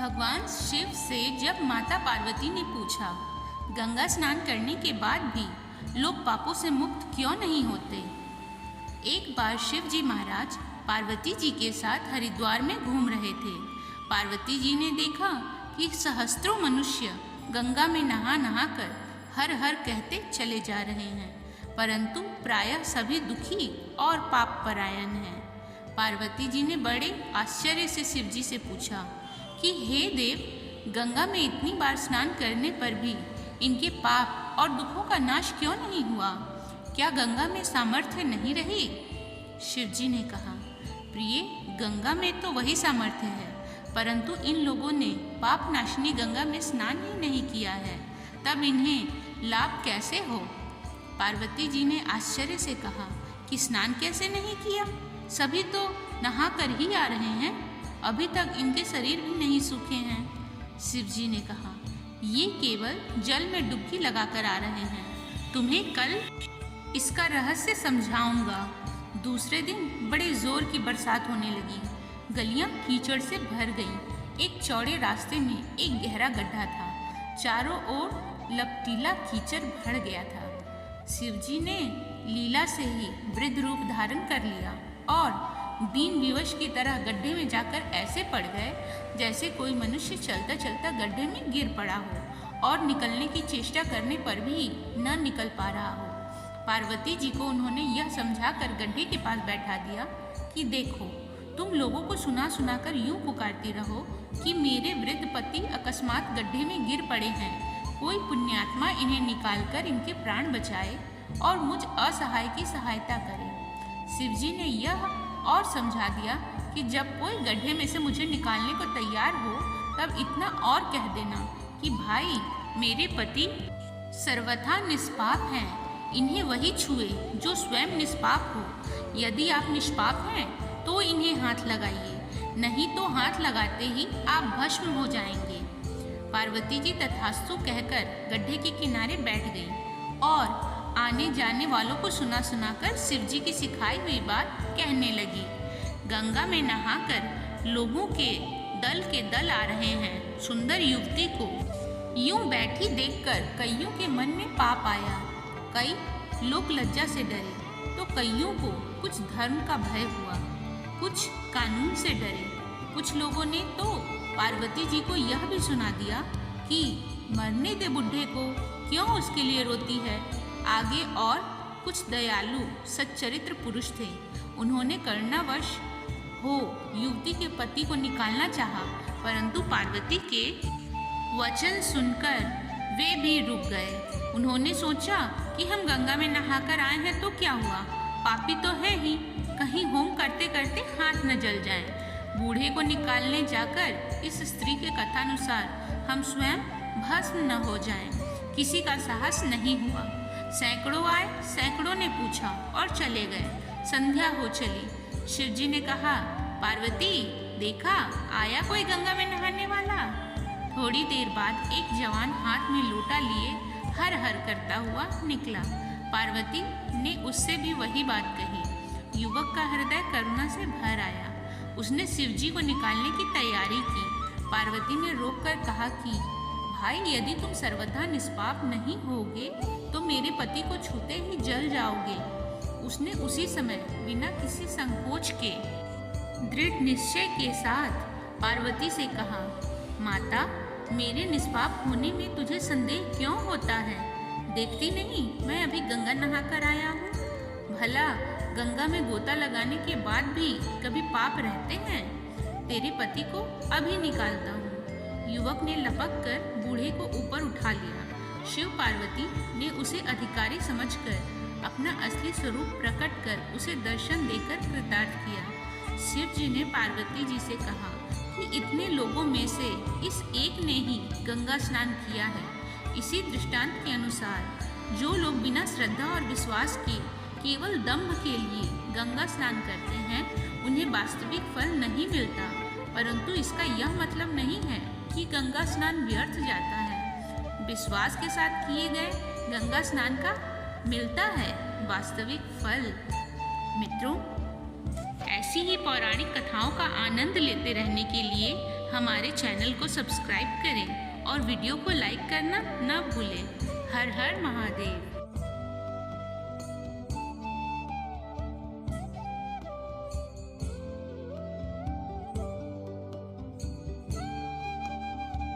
भगवान शिव से जब माता पार्वती ने पूछा, गंगा स्नान करने के बाद भी लोग पापों से मुक्त क्यों नहीं होते। एक बार शिव जी महाराज पार्वती जी के साथ हरिद्वार में घूम रहे थे। पार्वती जी ने देखा कि सहस्त्रों मनुष्य गंगा में नहा नहा कर हर हर कहते चले जा रहे हैं, परंतु प्रायः सभी दुखी और पाप परायण हैं। पार्वती जी ने बड़े आश्चर्य से शिव जी से पूछा कि हे देव, गंगा में इतनी बार स्नान करने पर भी इनके पाप और दुखों का नाश क्यों नहीं हुआ? क्या गंगा में सामर्थ्य नहीं रही? शिव जी ने कहा, प्रिय, गंगा में तो वही सामर्थ्य है, परंतु इन लोगों ने पाप नाशिनी गंगा में स्नान ही नहीं किया है, तब इन्हें लाभ कैसे हो? पार्वती जी ने आश्चर्य से कहा कि स्नान कैसे नहीं किया? सभी तो नहा कर ही आ रहे हैं, अभी तक इनके शरीर भी नहीं सूखे हैं। शिव जी ने कहा, ये केवल जल में डुबकी लगाकर आ रहे हैं, तुम्हें कल इसका रहस्य समझाऊंगा। दूसरे दिन बड़े जोर की बरसात होने लगी, गलियां कीचड़ से भर गईं। एक चौड़े रास्ते में एक गहरा गड्ढा था, चारों ओर लपटीला कीचड़ भर गया था। शिव जी ने लीला से ही वृद्ध रूप धारण कर लिया और दीन विवश की तरह गड्ढे में जाकर ऐसे पड़ गए जैसे कोई मनुष्य चलता चलता गड्ढे में गिर पड़ा हो और निकलने की चेष्टा करने पर भी न निकल पा रहा हो। पार्वती जी को उन्होंने यह समझाकर गड्ढे के पास बैठा दिया कि देखो, तुम लोगों को सुना सुना कर यूं पुकारती रहो कि मेरे वृद्ध पति अकस्मात गड्ढे में गिर पड़े हैं, कोई पुण्यात्मा इन्हें निकालकर इनके प्राण बचाए और मुझ असहाय की सहायता करे। शिव जी ने यह और समझा दिया कि जब कोई गड्ढे में से मुझे निकालने को तैयार हो, तब इतना और कह देना कि भाई, मेरे पति सर्वथा निष्पाप हैं, इन्हें वही छुए जो स्वयं निष्पाप हो। यदि आप निष्पाप हैं तो इन्हें हाथ लगाइए, नहीं तो हाथ लगाते ही आप भस्म हो जाएंगे। पार्वती जी तथास्तु कहकर गड्ढे के किनारे बैठ गईं और आने जाने वालों को सुना सुनाकर शिव जी की सिखाई हुई बात कहने लगी। गंगा में नहाकर लोगों के दल आ रहे हैं। सुंदर युवती को यूं बैठी देखकर कईयों के मन में पाप आया। कई लोग लज्जा से डरे तो कईयों को कुछ धर्म का भय हुआ, कुछ कानून से डरे। कुछ लोगों ने तो पार्वती जी को यह भी सुना दिया कि मरने दे बुढ़े को, क्यों उसके लिए रोती है। आगे और कुछ दयालु सच्चरित्र पुरुष थे, उन्होंने करुणावश हो युवती के पति को निकालना चाहा, परंतु पार्वती के वचन सुनकर वे भी रुक गए। उन्होंने सोचा कि हम गंगा में नहाकर आए हैं तो क्या हुआ, पापी तो है ही, कहीं होम करते करते हाथ न जल जाएं। बूढ़े को निकालने जाकर इस स्त्री के कथानुसार हम स्वयं भस्म न हो जाएं। किसी का साहस नहीं हुआ। सैकड़ों आए, सैकड़ों ने पूछा और चले गए। संध्या हो चली। शिव जी ने कहा, पार्वती, देखा आया कोई गंगा में नहाने वाला। थोड़ी देर बाद एक जवान हाथ में लोटा लिए हर हर करता हुआ निकला। पार्वती ने उससे भी वही बात कही। युवक का हृदय करुणा से भर आया। उसने शिव जी को निकालने की तैयारी की। पार्वती ने रोककर कहा कि भाई, यदि तुम सर्वथा निष्पाप नहीं होगे तो मेरे पति को छूते ही जल जाओगे। उसने उसी समय बिना किसी संकोच के दृढ़ निश्चय के साथ पार्वती से कहा, माता, मेरे निष्पाप होने में तुझे संदेह क्यों होता है? देखती नहीं मैं अभी गंगा नहाकर आया हूँ। भला गंगा में गोता लगाने के बाद भी कभी पाप रहते हैं? तेरे पति को अभी निकालता हूँ। युवक ने लपक कर बूढ़े को ऊपर उठा लिया। शिव पार्वती ने उसे अधिकारी समझकर अपना असली स्वरूप प्रकट कर उसे दर्शन देकर कृतार्थ किया। शिव जी ने पार्वती जी से कहा कि इतने लोगों में से इस एक ने ही गंगा स्नान किया है। इसी दृष्टांत के अनुसार जो लोग बिना श्रद्धा और विश्वास के केवल दंभ के लिए गंगा स्नान करते हैं, उन्हें वास्तविक फल नहीं मिलता, परंतु इसका यह मतलब नहीं है कि गंगा स्नान व्यर्थ जाता है। विश्वास के साथ किए गए गंगा स्नान का मिलता है वास्तविक फल। मित्रों, ऐसी ही पौराणिक कथाओं का आनंद लेते रहने के लिए हमारे चैनल को सब्सक्राइब करें और वीडियो को लाइक करना न भूलें। हर हर महादेव।